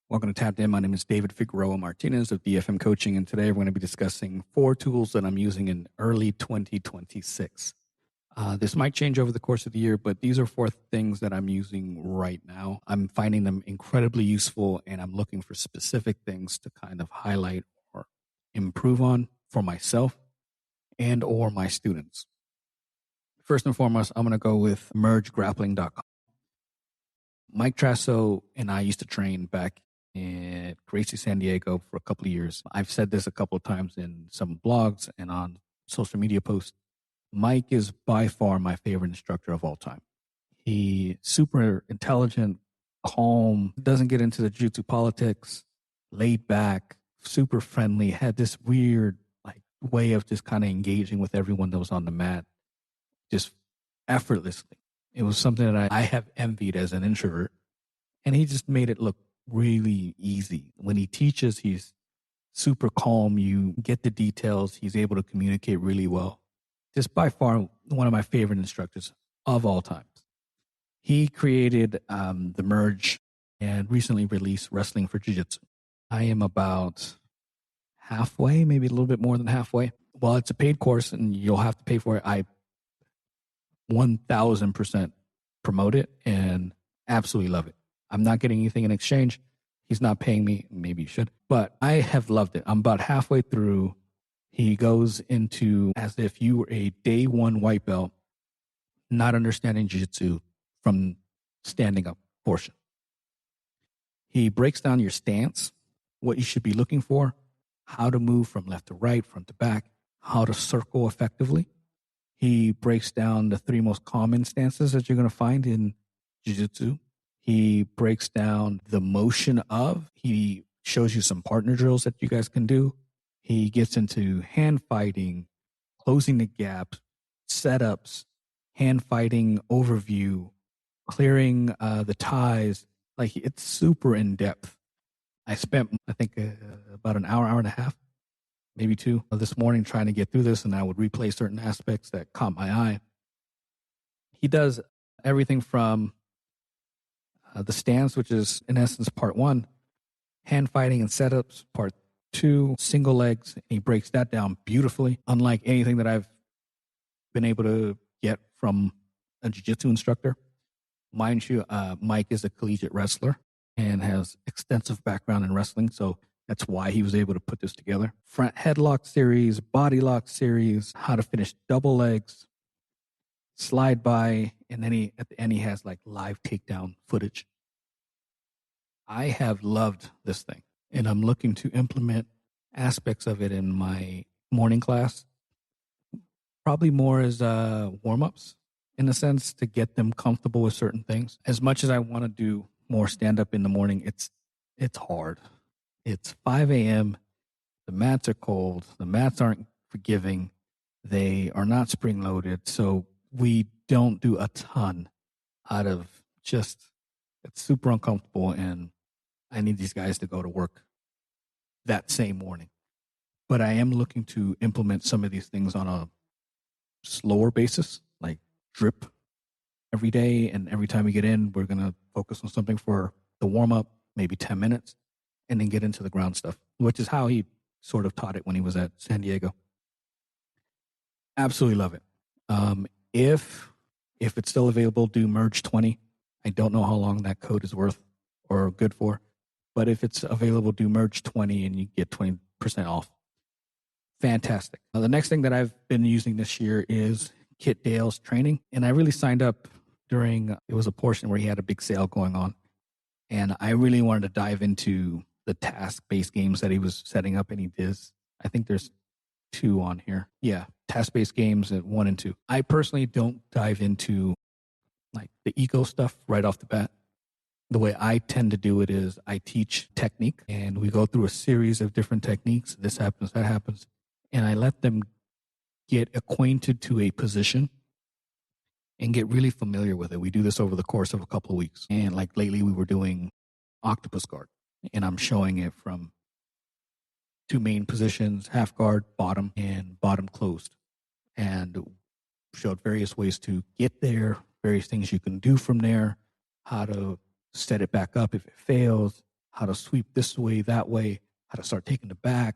Welcome to Tapped In. My name is David Figueroa-Martinez of DFM Coaching, and today we're going to be discussing 4 tools that I'm using in early 2026. This might change over the course of the year, but these are 4 things that I'm using right now. I'm finding them incredibly useful, and I'm looking for specific things to kind of highlight or improve on for myself and or my students. First and foremost, I'm going to go with mergegrappling.com. Mike Trasso and I used to train back at Gracie, San Diego for a couple of years. I've said this a couple of times in some blogs and on social media posts. Mike is by far my favorite instructor of all time. He's super intelligent, calm, doesn't get into the jiu-jitsu politics, laid back, super friendly, had this weird way of just kind of engaging with everyone that was on the mat, just effortlessly. It was something that I have envied as an introvert, and he just made it look really easy. When he teaches, he's super calm. You get the details. He's able to communicate really well. Just by far one of my favorite instructors of all times. He created the Merge and recently released Wrestling for Jiu-Jitsu. I am about halfway, maybe a little bit more than halfway. Well, it's a paid course and you'll have to pay for it. I 1000% promote it and absolutely love it. I'm not getting anything in exchange. He's not paying me. Maybe he should. But I have loved it. I'm about halfway through. He goes into as if you were a day one white belt, not understanding jiu-jitsu from standing up portion. He breaks down your stance, what you should be looking for, how to move from left to right, front to back, how to circle effectively. He breaks down the 3 most common stances that you're going to find in jiu-jitsu. He breaks down the motion of. He shows you some partner drills that you guys can do. He gets into hand fighting, closing the gap, setups, hand fighting overview, clearing the ties. It's super in depth. I spent, I think, about an hour and a half, maybe 2 this morning trying to get through this, and I would replay certain aspects that caught my eye. He does everything from the stance, which is in essence part 1, hand fighting and setups, part 2, single legs. And he breaks that down beautifully, unlike anything that I've been able to get from a jiu-jitsu instructor. Mind you, Mike is a collegiate wrestler and has extensive background in wrestling, so that's why he was able to put this together. Front headlock series, body lock series, how to finish double legs, slide by, and then at the end he has live takedown footage. I have loved this thing, and I'm looking to implement aspects of it in my morning class, probably more as warm-ups in a sense to get them comfortable with certain things. As much as I want to do more stand-up in the morning, it's hard. It's 5 a.m. The mats are cold. The mats aren't forgiving. They are not spring-loaded, so we don't do a ton out of it's super uncomfortable, and I need these guys to go to work that same morning. But I am looking to implement some of these things on a slower basis, like drip every day. And every time we get in, we're going to focus on something for the warm-up, maybe 10 minutes, and then get into the ground stuff, which is how he sort of taught it when he was at San Diego. Absolutely love it. If it's still available, do Merge 20. I don't know how long that code is worth or good for, but if it's available, do Merge 20 and you get 20% off. Fantastic. Now, the next thing that I've been using this year is Kit Dale's training, and I really signed up it was a portion where he had a big sale going on, and I really wanted to dive into the task-based games that he was setting up, and he does. I think there's 2 on here. Yeah, task-based games at 1 and 2. I personally don't dive into the ego stuff right off the bat. The way I tend to do it is I teach technique, and we go through a series of different techniques. This happens, that happens, and I let them get acquainted to a position and get really familiar with it. We do this over the course of a couple of weeks. And lately we were doing octopus guard, and I'm showing it from 2 main positions, half guard, bottom, and bottom closed, and showed various ways to get there, various things you can do from there, how to set it back up if it fails, how to sweep this way, that way, how to start taking the back.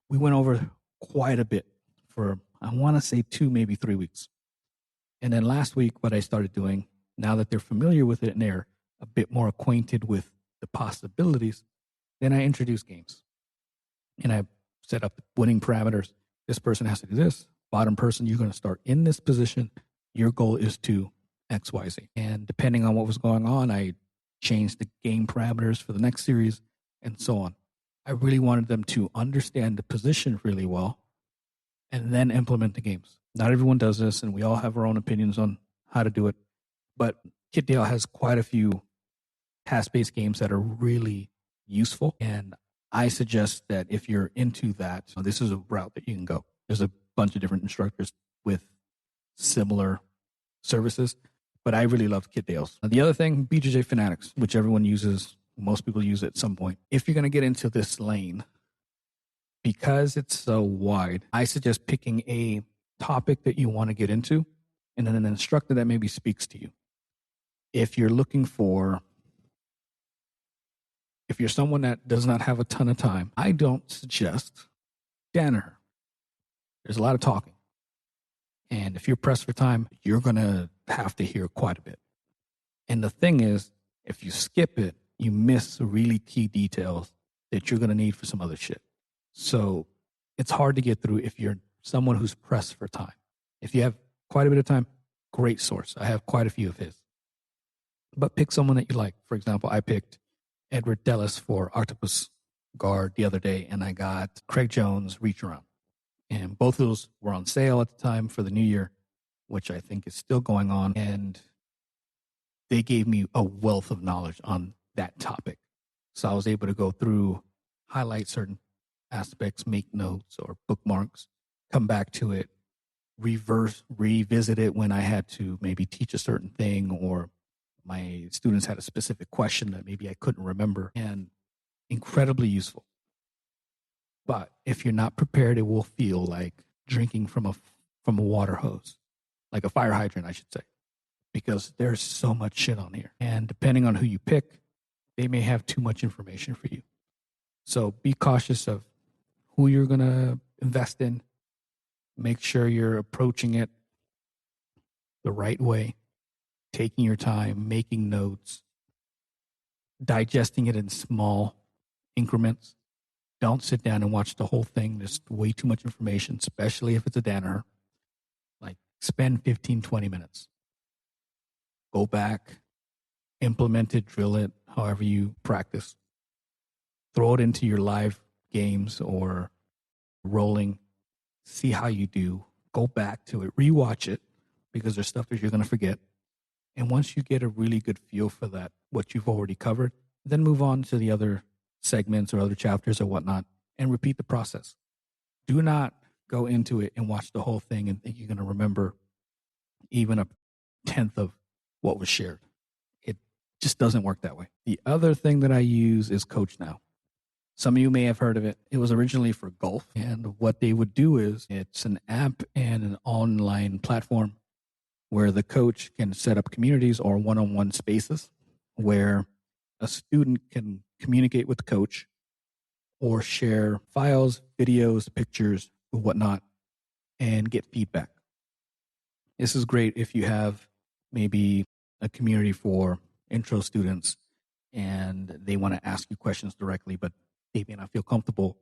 We went over quite a bit for, I want to say 2, maybe 3 weeks. And then last week, what I started doing, now that they're familiar with it and they're a bit more acquainted with the possibilities, then I introduce games. And I set up winning parameters. This person has to do this. Bottom person, you're going to start in this position. Your goal is to X, Y, Z. And depending on what was going on, I changed the game parameters for the next series and so on. I really wanted them to understand the position really well and then implement the games. Not everyone does this, and we all have our own opinions on how to do it. But Kitdale has quite a few task-based games that are really useful. And I suggest that if you're into that, this is a route that you can go. There's a bunch of different instructors with similar services, but I really loved Kitdale's. The other thing, BJJ Fanatics, which everyone uses, most people use it at some point. If you're going to get into this lane, because it's so wide, I suggest picking a topic that you want to get into and then an instructor that maybe speaks to you. If you're someone that does not have a ton of time, I don't suggest Danaher. There's a lot of talking. And if you're pressed for time, you're going to have to hear quite a bit. And the thing is, if you skip it, you miss really key details that you're going to need for some other shit. So it's hard to get through if you're someone who's pressed for time. If you have quite a bit of time, great source. I have quite a few of his. But pick someone that you like. For example, I picked Edward Dellis for Octopus Guard the other day, and I got Craig Jones Reach Around. And both of those were on sale at the time for the new year, which I think is still going on. And they gave me a wealth of knowledge on that topic. So I was able to go through, highlight certain aspects, make notes or bookmarks, come back to it, revisit it when I had to maybe teach a certain thing or my students had a specific question that maybe I couldn't remember, and incredibly useful. But if you're not prepared, it will feel like drinking from a water hose, like a fire hydrant, I should say, because there's so much shit on here. And depending on who you pick, they may have too much information for you. So be cautious of who you're going to invest in. Make sure you're approaching it the right way, taking your time, making notes, digesting it in small increments. Don't sit down and watch the whole thing. There's way too much information, especially if it's a Danaher. Like, spend 15, 20 minutes. Go back, implement it, drill it, however you practice. Throw it into your live games or rolling. See how you do. Go back to it. Rewatch it, because there's stuff that you're going to forget. And once you get a really good feel for that, what you've already covered, then move on to the other segments or other chapters or whatnot and repeat the process. Do not go into it and watch the whole thing and think you're going to remember even a tenth of what was shared. It just doesn't work that way. The other thing that I use is Coach Now. Some of you may have heard of it. It was originally for golf. And what they would do is it's an app and an online platform where the coach can set up communities or one-on-one spaces where a student can communicate with the coach or share files, videos, pictures, or whatnot, and get feedback. This is great if you have maybe a community for intro students and they want to ask you questions directly, but they may not feel comfortable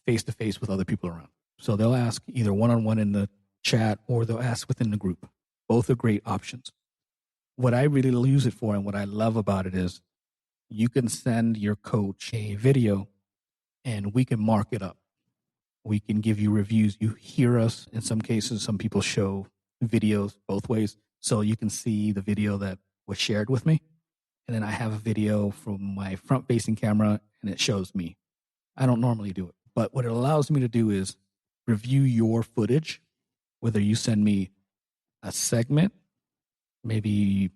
face-to-face with other people around. So they'll ask either one-on-one in the chat or they'll ask within the group. Both are great options. What I really use it for and what I love about it is you can send your coach a video and we can mark it up. We can give you reviews. You hear us. In some cases, some people show videos both ways. So you can see the video that was shared with me. And then I have a video from my front-facing camera and it shows me. I don't normally do it. But what it allows me to do is review your footage, whether you send me a segment, maybe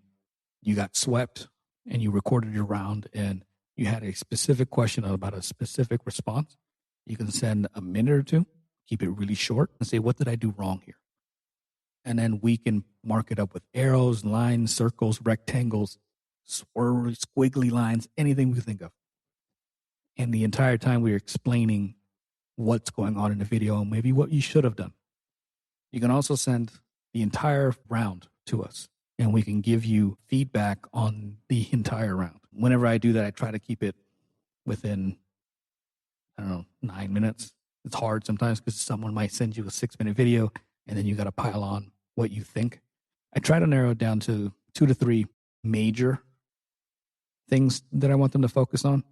you got swept and you recorded your round and you had a specific question about a specific response. You can send a minute or two, keep it really short, and say, what did I do wrong here? And then we can mark it up with arrows, lines, circles, rectangles, swirly, squiggly lines, anything we think of. And the entire time we're explaining what's going on in the video and maybe what you should have done. You can also send the entire round to us and we can give you feedback on the entire round. Whenever I do that, I try to keep it within, 9 minutes. It's hard sometimes because someone might send you a 6-minute video and then you got to pile on what you think. I try to narrow it down to 2 to 3 major things that I want them to focus on.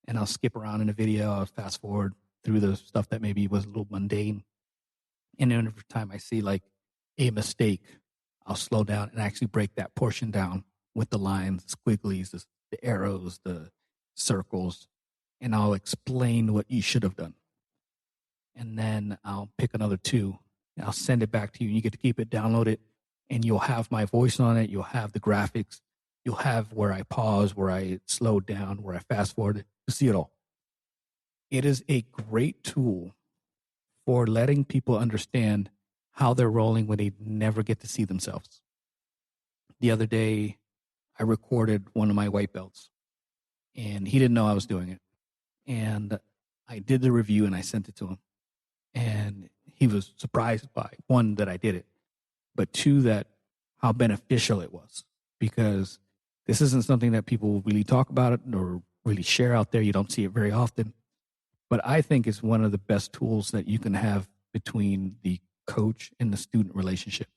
And I'll skip around in the video. I'll fast forward through the stuff that maybe was a little mundane. And then every time I see like a mistake, I'll slow down and actually break that portion down with the lines, the squigglies, the arrows, the circles, and I'll explain what you should have done. And then I'll pick another 2 and I'll send it back to you. And you get to keep it, download it, and you'll have my voice on it. You'll have the graphics. You'll have where I pause, where I slow down, where I fast forward. You see it all. It is a great tool for letting people understand how they're rolling when they never get to see themselves. The other day, I recorded one of my white belts, and he didn't know I was doing it. And I did the review, and I sent it to him. And he was surprised by, 1, that I did it, but 2, that how beneficial it was. Because this isn't something that people really talk about it or really share out there. You don't see it very often. But I think it's one of the best tools that you can have between the coach and the student relationship.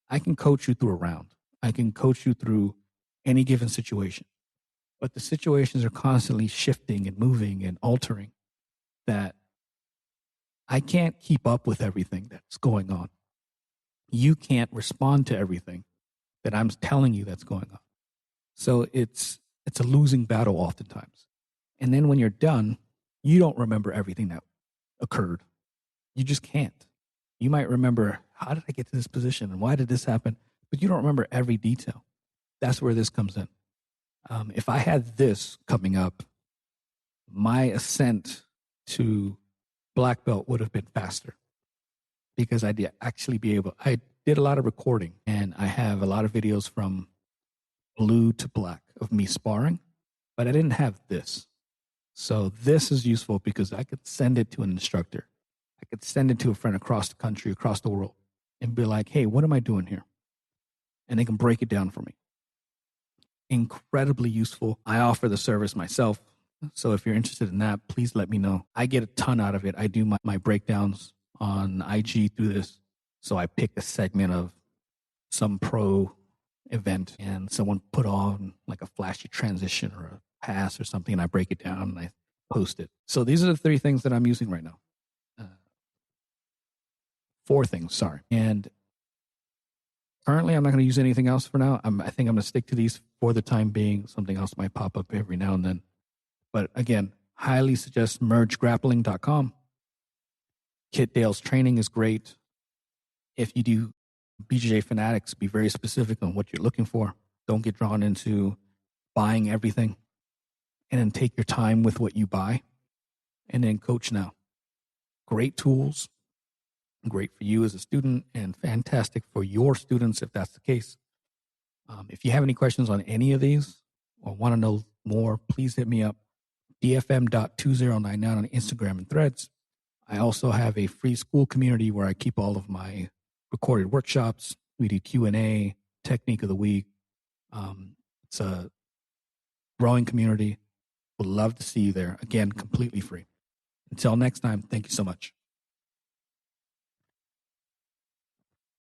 I can coach you through a round. I can coach you through any given situation. But the situations are constantly shifting and moving and altering that I can't keep up with everything that's going on. You can't respond to everything that I'm telling you that's going on. So it's a losing battle oftentimes. And then when you're done, you don't remember everything that occurred. You just can't. You might remember, how did I get to this position and why did this happen? But you don't remember every detail. That's where this comes in. If I had this coming up, my ascent to black belt would have been faster because I did I did a lot of recording and I have a lot of videos from blue to black of me sparring, but I didn't have this. So this is useful because I could send it to an instructor. I could send it to a friend across the country, across the world, and be like, hey, what am I doing here? And they can break it down for me. Incredibly useful. I offer the service myself. So if you're interested in that, please let me know. I get a ton out of it. I do my breakdowns on IG through this. So I pick a segment of some pro event and someone put on like a flashy transition or a pass or something, and I break it down and I post it. So these are the 3 things that I'm using right now. 4 things, sorry. And currently, I'm not going to use anything else for now. I think I'm going to stick to these for the time being. Something else might pop up every now and then. But again, highly suggest mergegrappling.com. Kit Dale's training is great. If you do BJJ Fanatics, be very specific on what you're looking for. Don't get drawn into buying everything. And then take your time with what you buy. And then coach now. Great tools. Great for you as a student and fantastic for your students if that's the case. If you have any questions on any of these or want to know more, please hit me up. DFM.2099 on Instagram and Threads. I also have a free school community where I keep all of my recorded workshops. We do Q&A, technique of the week. It's a growing community. Would love to see you there. Again, completely free. Until next time, thank you so much.